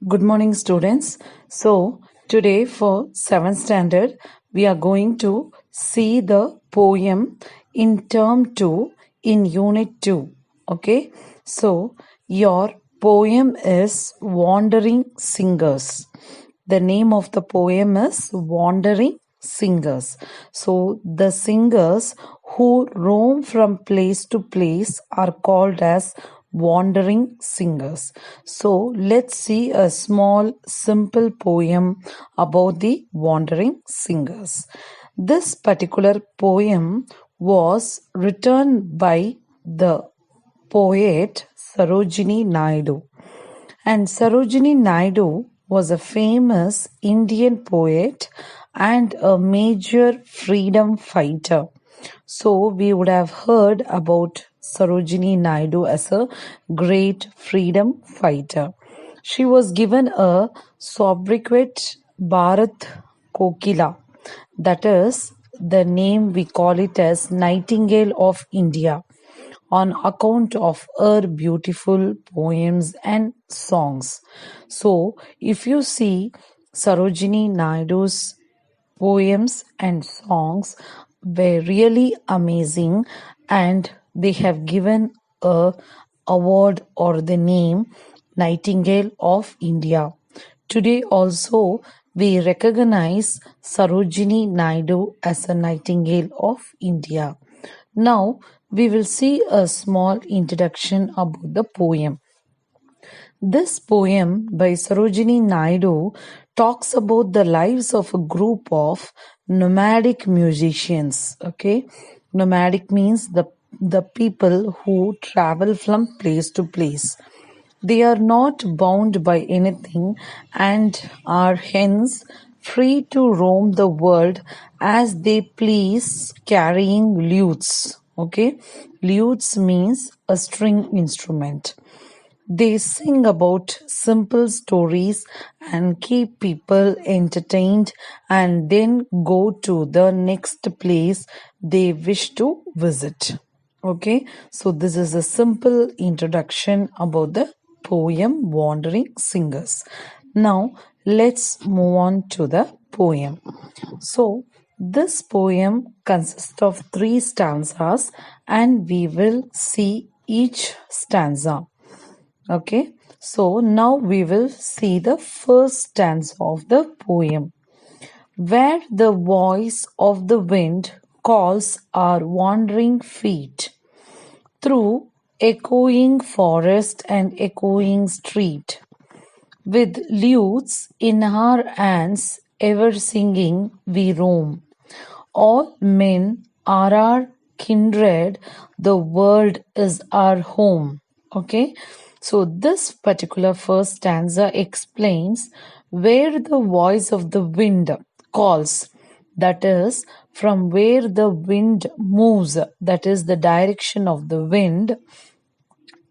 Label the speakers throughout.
Speaker 1: Good morning, students. So, today for 7th standard, we are going to see the poem in term 2 in unit 2. Okay. So, your poem is Wandering Singers. The name of the poem is Wandering Singers. So, the singers who roam from place to place are called as wandering singers. So, let's see a small, simple poem about the wandering singers. This particular poem was written by the poet Sarojini Naidu. And Sarojini Naidu was a famous Indian poet and a major freedom fighter. So we would have heard about Sarojini Naidu as a great freedom fighter. She was given a sobriquet Bharat Kokila. That is the name we call it as Nightingale of India on account of her beautiful poems and songs. So, if you see Sarojini Naidu's poems and songs were really amazing, and they have given a award or the name Nightingale of India. Today also we recognize Sarojini Naidu as a Nightingale of India. Now we will see a small introduction about the poem. This poem by Sarojini Naidu talks about the lives of a group of nomadic musicians. Okay, nomadic means the people who travel from place to place. They are not bound by anything and are hence free to roam the world as they please, carrying lutes. Okay, lutes means a string instrument. They sing about simple stories and keep people entertained and then go to the next place they wish to visit. Okay, so this is a simple introduction about the poem Wandering Singers. Now let's move on to the poem. So this poem consists of 3 stanzas and we will see each stanza. Okay, so now we will see the first stanza of the poem. Where the voice of the wind calls our wandering feet through echoing forest and echoing street, with lutes in our hands ever singing we roam. All men are our kindred, the world is our home. Okay, so this particular first stanza explains where the voice of the wind calls, that is, from where the wind moves, that is, the direction of the wind.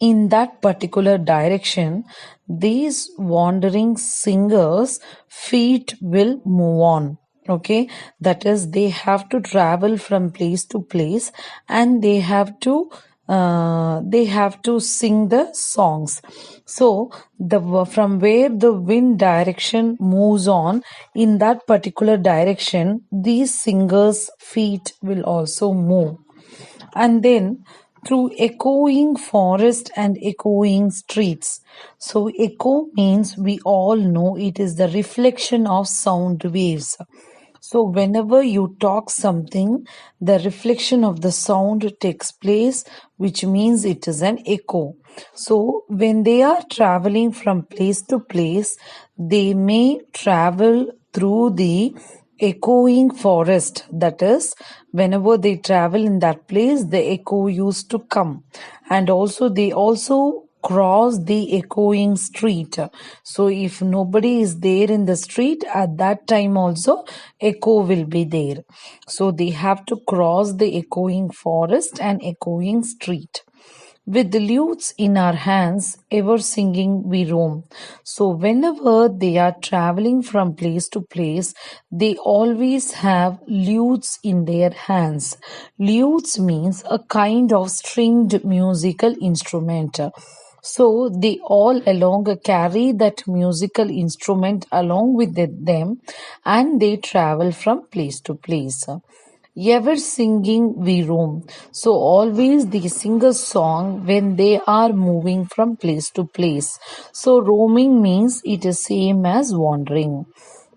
Speaker 1: In that particular direction, these wandering singers' feet will move on. Okay, that is, they have to travel from place to place and they have to sing the songs. So the from where the wind direction moves on, in that particular direction these singers' feet will also move. And then through echoing forest and echoing streets. So echo means, we all know, it is the reflection of sound waves. So whenever you talk something, the reflection of the sound takes place, which means it is an echo. So when they are traveling from place to place, they may travel through the echoing forest. That is, whenever they travel in that place, the echo used to come. And also they also cross the echoing street. So if nobody is there in the street at that time, also echo will be there. So they have to cross the echoing forest and echoing street. With the lutes in our hands, ever singing we roam. So whenever they are traveling from place to place, they always have lutes in their hands. Lutes means a kind of stringed musical instrument. So they all along carry that musical instrument along with them, and they travel from place to place. Ever singing we roam. So always they sing a song when they are moving from place to place. So roaming means it is same as wandering.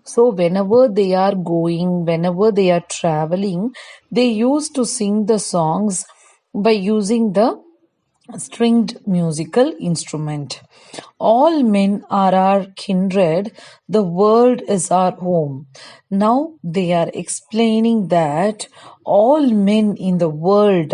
Speaker 1: So whenever they are going, whenever they are traveling, they used to sing the songs by using the stringed musical instrument. All men are our kindred, the world is our home. Now they are explaining that all men in the world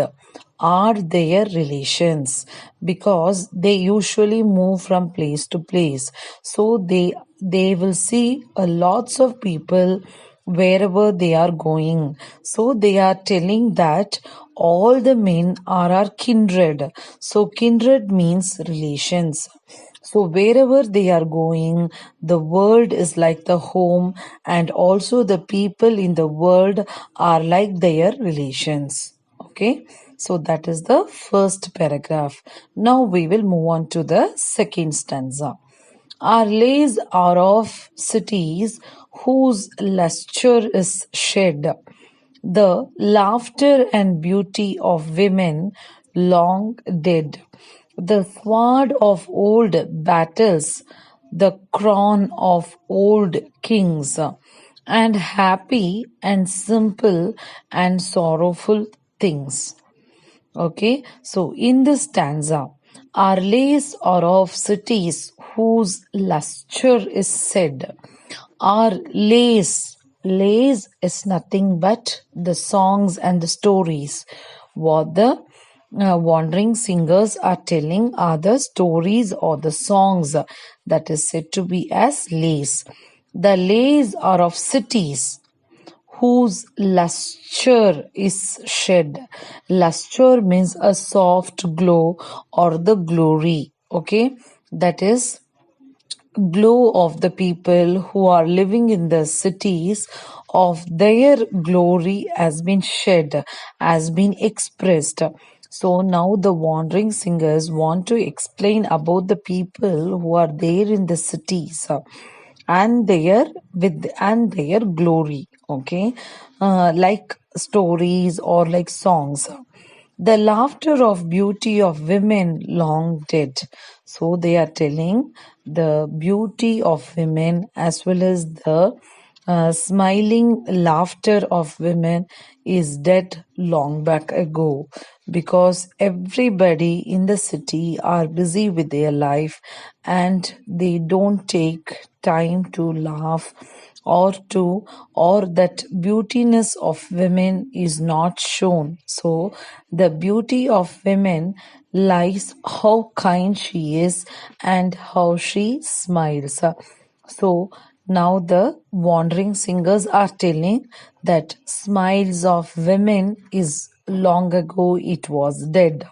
Speaker 1: are their relations because they usually move from place to place. So they will see a lots of people wherever they are going. So they are telling that all the men are our kindred. So kindred means relations. So wherever they are going, the world is like the home, and also the people in the world are like their relations. Okay, so that is the first paragraph. Now we will move on to the second stanza. Our lays are of cities whose lustre is shed, the laughter and beauty of women long dead, the sword of old battles, the crown of old kings, and happy and simple and sorrowful things. Okay, so in this stanza, our lays are of cities whose lustre is said. Our lays is nothing but the songs and the stories. What the wandering singers are telling are the stories or the songs that is said to be as lays. The lays are of cities whose lustre is shed. Lustre means a soft glow or the glory. Okay, that is glow of the people who are living in the cities of their glory has been shed, has been expressed. So now the wandering singers want to explain about the people who are there in the cities and their glory. Okay, like stories or like songs. The laughter of beauty of women long dead. So they are telling the beauty of women as well as the smiling laughter of women is dead long back ago, because everybody in the city are busy with their life and they don't take time to laugh or that beautiness of women is not shown. So the beauty of women lies how kind she is and how she smiles. So now the wandering singers are telling that smiles of women is long ago it was dead.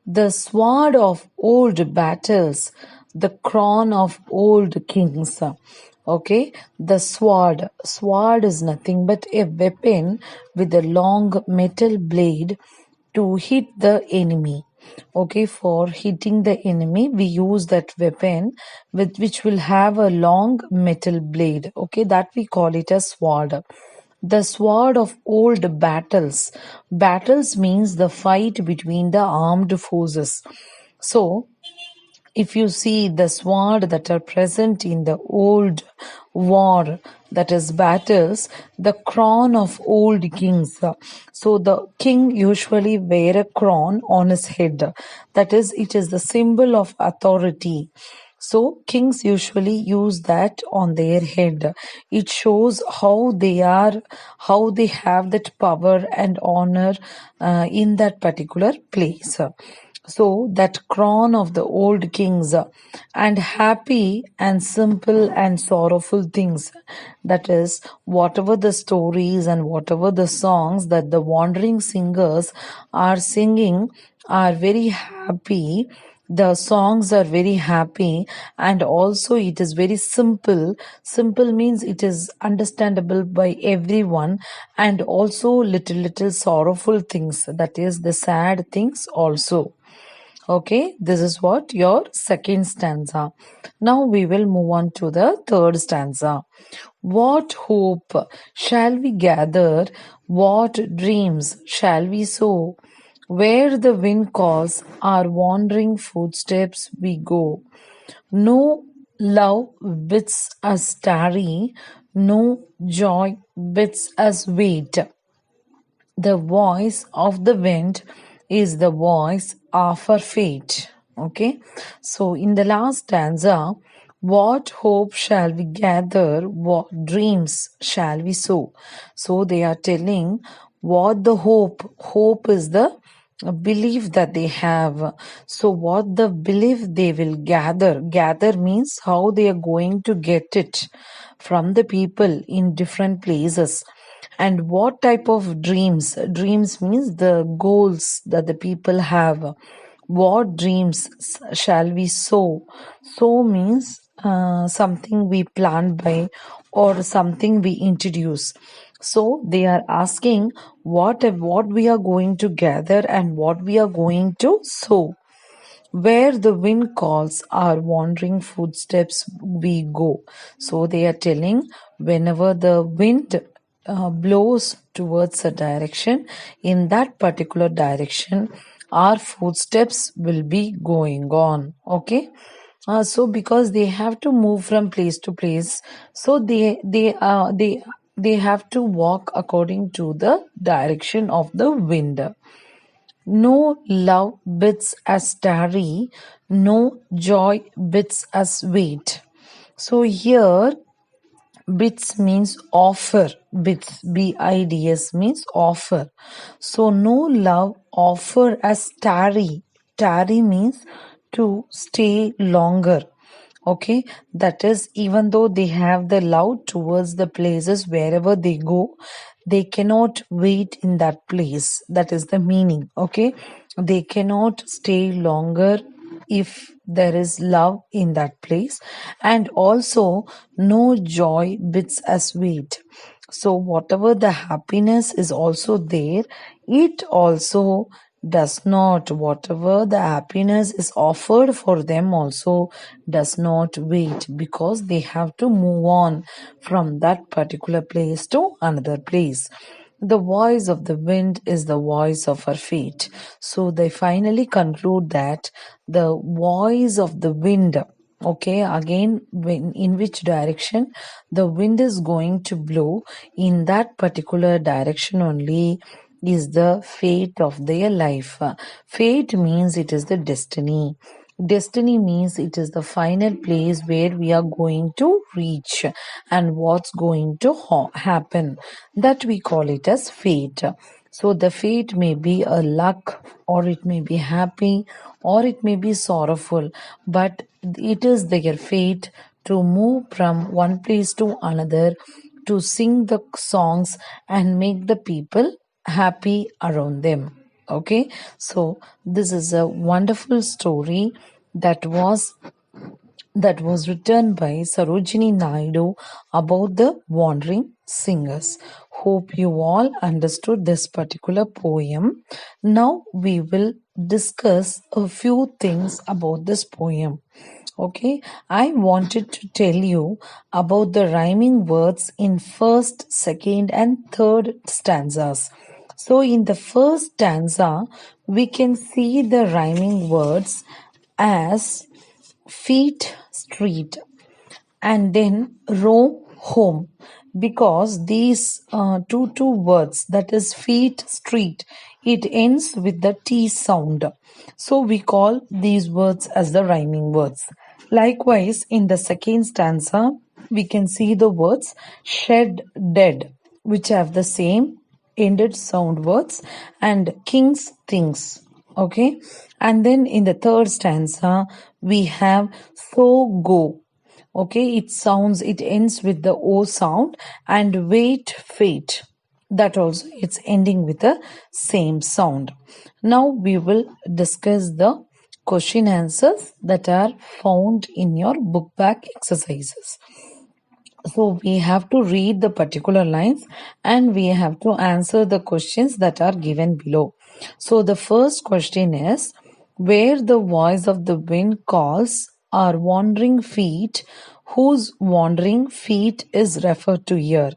Speaker 1: The sword of old battles, the crown of old kings. Okay, the sword is nothing but a weapon with a long metal blade to hit the enemy. Okay, for hitting the enemy we use that weapon with which will have a long metal blade. Okay, that we call it a sword. The sword of old battles. Battles means the fight between the armed forces. So if you see the sword that are present in the old war, that is battles, the crown of old kings. So the king usually wear a crown on his head. That is, it is the symbol of authority. So kings usually use that on their head. It shows how they have that power and honor in that particular place. So that crown of the old kings, and happy and simple and sorrowful things. That is, whatever the stories and whatever the songs that the wandering singers are singing are very happy. The songs are very happy, and also it is very simple. Simple means it is understandable by everyone, and also little sorrowful things, that is the sad things also. Okay, this is what your second stanza. Now we will move on to the third stanza. What hope shall we gather? What dreams shall we sow? Where the wind calls our wandering footsteps we go. No love bids us tarry, no joy bids us wait. The voice of the wind is the voice of our fate. Okay, so in the last stanza, what hope shall we gather? What dreams shall we sow? So they are telling what the hope is the belief that they have. So what the belief they will gather means how they are going to get it from the people in different places. And what type of dreams means the goals that the people have. What dreams shall we sow means something we plan by or something we introduce. So they are asking what we are going to gather and what we are going to sow. Where the wind calls our wandering footsteps we go. So they are telling whenever the wind blows towards a direction, in that particular direction our footsteps will be going on. Okay, so because they have to move from place to place, so they have to walk according to the direction of the wind. No love bids us tarry, no joy bids us wait. So here bids means offer. Bids, B-I-D-S means offer. So no love offer us tarry. Tarry means to stay longer. Okay, that is, even though they have the love towards the places wherever they go, they cannot wait in that place. That is the meaning. Okay, they cannot stay longer if there is love in that place. And also no joy bids us wait. So whatever the happiness is also there, it also does not, whatever the happiness is offered for them also does not wait, because they have to move on from that particular place to another place. The voice of the wind is the voice of our fate. So they finally conclude that the voice of the wind, okay, again, in which direction the wind is going to blow, in that particular direction only is the fate of their life. Fate means it is the destiny. Destiny means it is the final place where we are going to reach and what's going to happen. That we call it as fate. So the fate may be a luck, or it may be happy, or it may be sorrowful, but it is their fate to move from one place to another, to sing the songs and make the people happy around them. Okay, so this is a wonderful story that was written by Sarojini Naidu about the wandering singers. Hope you all understood this particular poem. Now we will discuss a few things about this poem. Okay, I wanted to tell you about the rhyming words in first, second, and third stanzas. So, in the first stanza, we can see the rhyming words as feet, street, and then row, home, because these two words, that is feet, street, it ends with the T sound. So we call these words as the rhyming words. Likewise, in the second stanza, we can see the words shed, dead, which have the same ended sound words, and king's things. Okay, and then in the third stanza we have so go. Okay, it ends with the O sound, and wait, fate, that also it's ending with the same sound. Now we will discuss the question answers that are found in your book back exercises. So we have to read the particular lines and we have to answer the questions that are given below. So the first question is, where the voice of the wind calls our wandering feet, whose wandering feet is referred to here.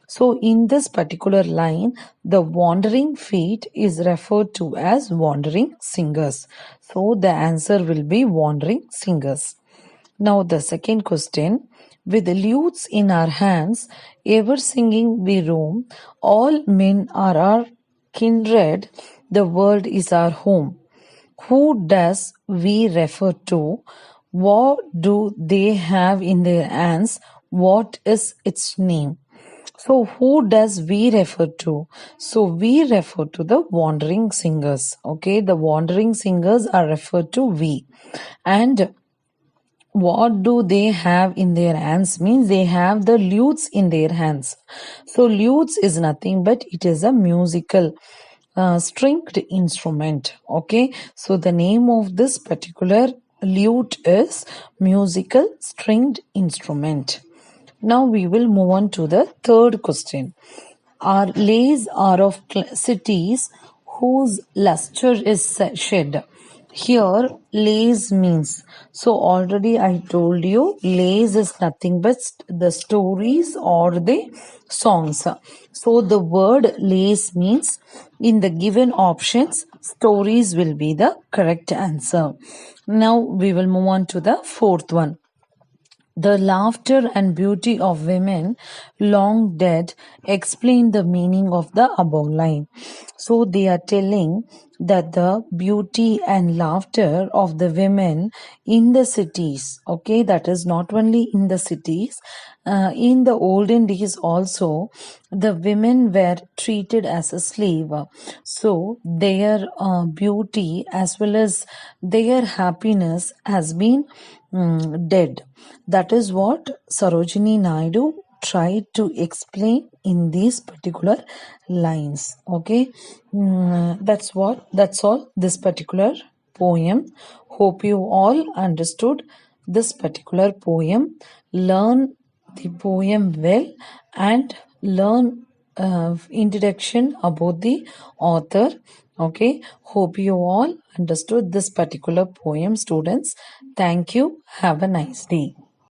Speaker 1: So in this particular line, the wandering feet is referred to as wandering singers. So the answer will be wandering singers. Now the second question, with lutes in our hands, ever singing we roam, all men are our kindred, the world is our home. Who does we refer to? What do they have in their hands? What is its name? So who does we refer to? So we refer to the wandering singers. Okay, the wandering singers are referred to we. And what do they have in their hands means they have the lutes in their hands. So lutes is nothing but it is a musical stringed instrument. Okay, so the name of this particular lute is musical stringed instrument. Now we will move on to the third question. Our lays are of cities whose luster is shed. Here, lays means. So already I told you, lays is nothing but the stories or the songs. So the word lays means in the given options, stories will be the correct answer. Now we will move on to the fourth one. The laughter and beauty of women long dead explain the meaning of the above line. So they are telling that the beauty and laughter of the women in the cities, okay, that is not only in the cities, in the olden days also, the women were treated as a slave. So their beauty as well as their happiness has been dead. That is what Sarojini Naidu tried to explain in these particular lines. Okay, that's all this particular poem. Hope you all understood this particular poem. Learn the poem well and learn introduction about the author. Okay, hope you all understood this particular poem, students. Thank you. Have a nice day.